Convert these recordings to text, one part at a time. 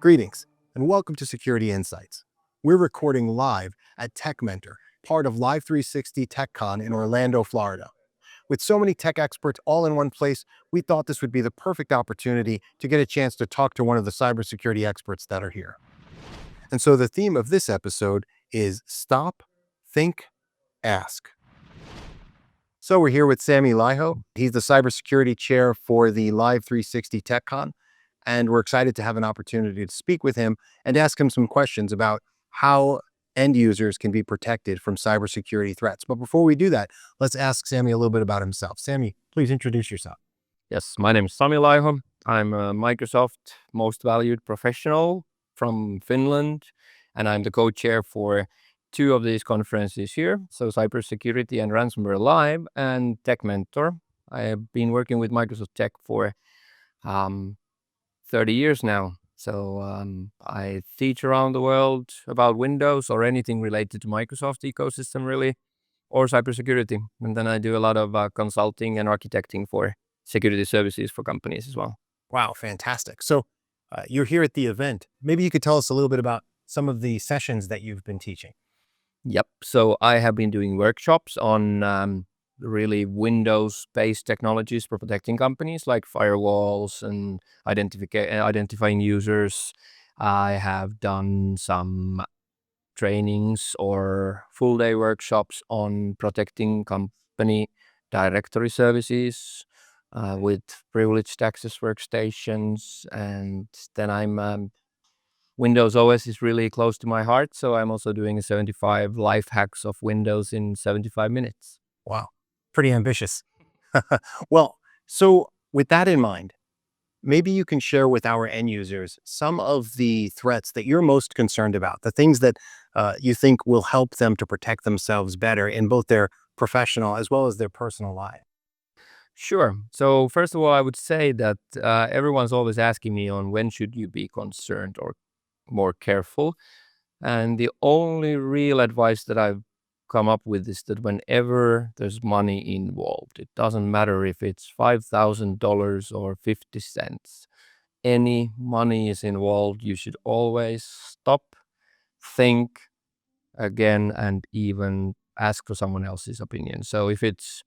Greetings, and welcome to Security Insights. We're recording live at TechMentor, part of Live 360 TechCon in Orlando, Florida. With so many tech experts all in one place, we thought this would be the perfect opportunity to get a chance to talk to one of the cybersecurity experts that are here. And so the theme of this episode is Stop, Think, Ask. So we're here with Sami Laiho. He's the cybersecurity chair for the Live 360 TechCon, and we're excited to have an opportunity to speak with him and ask him some questions about how end users can be protected from cybersecurity threats. But before we do that, let's ask Sami a little bit about himself. Sami, please introduce yourself. Yes, my name is Sami Laiho. I'm a Microsoft Most Valued Professional from Finland, and I'm the co-chair for two of these conferences here, so Cybersecurity and Ransomware Live and TechMentor. I have been working with Microsoft Tech for 30 years now. So I teach around the world about Windows or anything related to Microsoft ecosystem, really, or cybersecurity. And then I do a lot of consulting and architecting for security services for companies as well. Wow, fantastic. So you're here at the event. Maybe you could tell us a little bit about some of the sessions that you've been teaching. Yep. So I have been doing workshops on really Windows-based technologies for protecting companies like firewalls and identifying users. I have done some trainings or full-day workshops on protecting company directory services with privileged access workstations. And then Windows OS is really close to my heart, so I'm also doing 75 life hacks of Windows in 75 minutes. Wow, pretty ambitious. Well, so with that in mind, maybe you can share with our end users some of the threats that you're most concerned about, the things that you think will help them to protect themselves better in both their professional as well as their personal life. Sure. So first of all, I would say that everyone's always asking me on when should you be concerned or more careful. And the only real advice that I've come up with is that whenever there's money involved, it doesn't matter if it's $5,000 or 50 cents. Any money is involved, you should always stop, think again, and even ask for someone else's opinion. So if it's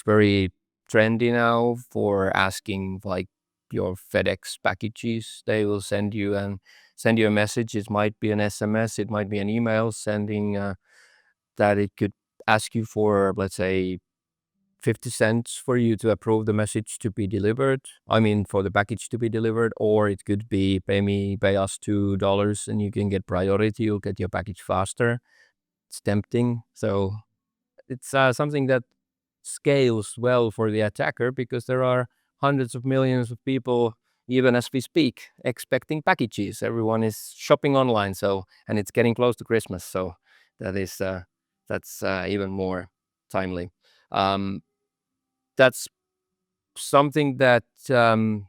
very trendy now for asking like your FedEx packages, they will send you a message. It might be an SMS, it might be an email sending that it could ask you for, let's say, 50 cents for you to approve the message to be delivered. I mean, for the package to be delivered, or it could be pay us $2 and you can get priority. You'll get your package faster. It's tempting. So it's something that scales well for the attacker because there are hundreds of millions of people, even as we speak, expecting packages. Everyone is shopping online, and it's getting close to Christmas, so that's even more timely. That's something that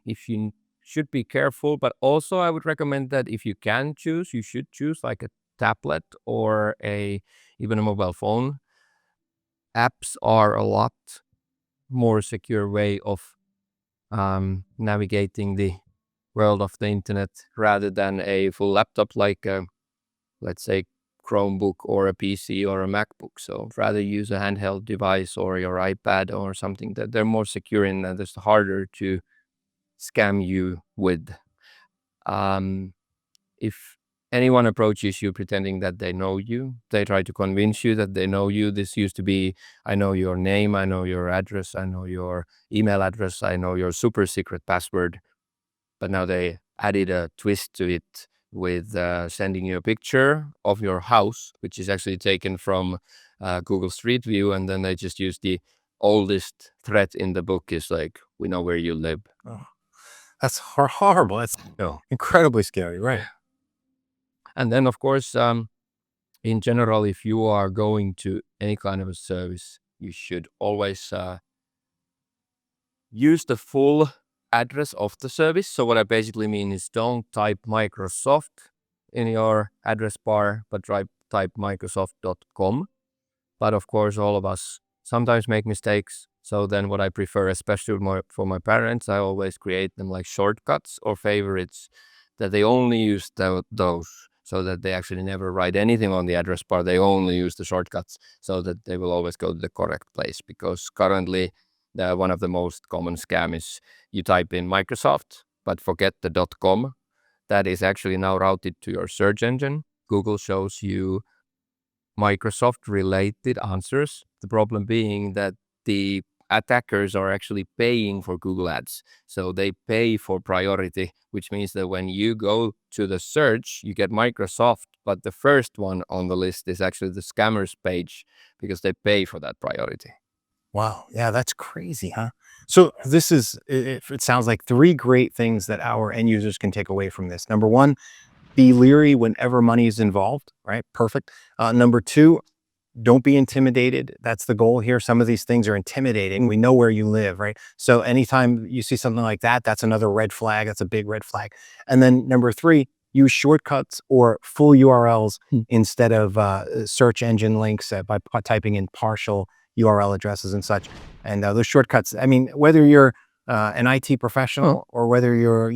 if you should be careful, but also I would recommend that if you can choose, you should choose like a tablet or even a mobile phone. Apps are a lot more secure way of navigating the world of the internet rather than a full laptop like let's say Chromebook or a PC or a MacBook. So rather use a handheld device or your iPad or something that they're more secure in and it's harder to scam you with. If anyone approaches you pretending that they know you, they try to convince you that they know you. This used to be, I know your name, I know your address, I know your email address, I know your super secret password. But now they added a twist to it with sending you a picture of your house, which is actually taken from Google Street View. And then they just use the oldest threat in the book is like, we know where you live. Oh, that's horrible. That's incredibly scary, right? And then, of course, in general, if you are going to any kind of a service, you should always use the full address of the service. So what I basically mean is don't type Microsoft in your address bar, but type Microsoft.com. But of course, all of us sometimes make mistakes. So then what I prefer, especially for my parents, I always create them like shortcuts or favorites that they only use those, so that they actually never write anything on the address bar. They only use the shortcuts so that they will always go to the correct place. Because currently, one of the most common scam is you type in Microsoft, but forget the .com. That is actually now routed to your search engine. Google shows you Microsoft-related answers. The problem being that the attackers are actually paying for Google Ads. So they pay for priority, which means that when you go to the search, you get Microsoft, but the first one on the list is actually the scammers page because they pay for that priority. Wow. Yeah, that's crazy, huh? So this is, it sounds like 3 great things that our end users can take away from this. Number 1, be leery whenever money is involved, right? Perfect. Number 2, don't be intimidated. That's the goal here. Some of these things are intimidating. We know where you live, right? So anytime you see something like that, that's another red flag. That's a big red flag. And then number 3, use shortcuts or full URLs instead of search engine links by typing in partial URL addresses and such. And those shortcuts, I mean, whether you're an IT professional or whether you're,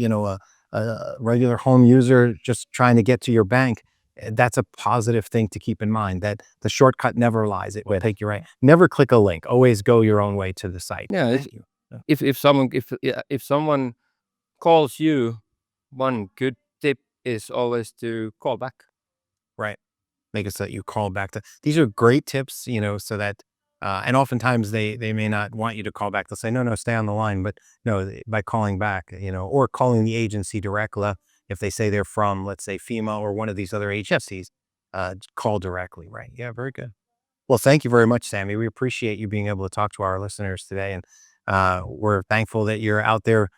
a regular home user just trying to get to your bank, that's a positive thing to keep in mind, that the shortcut never lies. It will take you right. Never click a link. Always go your own way to the site. Yeah, Thank you. if someone calls you, one good tip is always to call back. Right. Make it so that you call back to, these are great tips, so that, and oftentimes they may not want you to call back. They'll say, no, stay on the line. But no, by calling back, or calling the agency directly, if they say they're from, let's say, FEMA or one of these other agencies, call directly. Right. Yeah. Very good. Well, thank you very much, Sammy. We appreciate you being able to talk to our listeners today. And we're thankful that you're out there,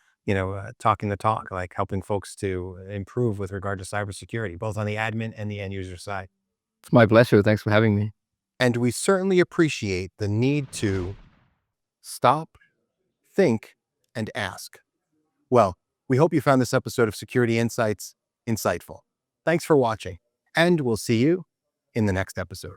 talking the talk, like helping folks to improve with regard to cybersecurity, both on the admin and the end user side. It's my pleasure. Thanks for having me. And we certainly appreciate the need to stop, think, and ask. Well, we hope you found this episode of Security Insights insightful. Thanks for watching, and we'll see you in the next episode.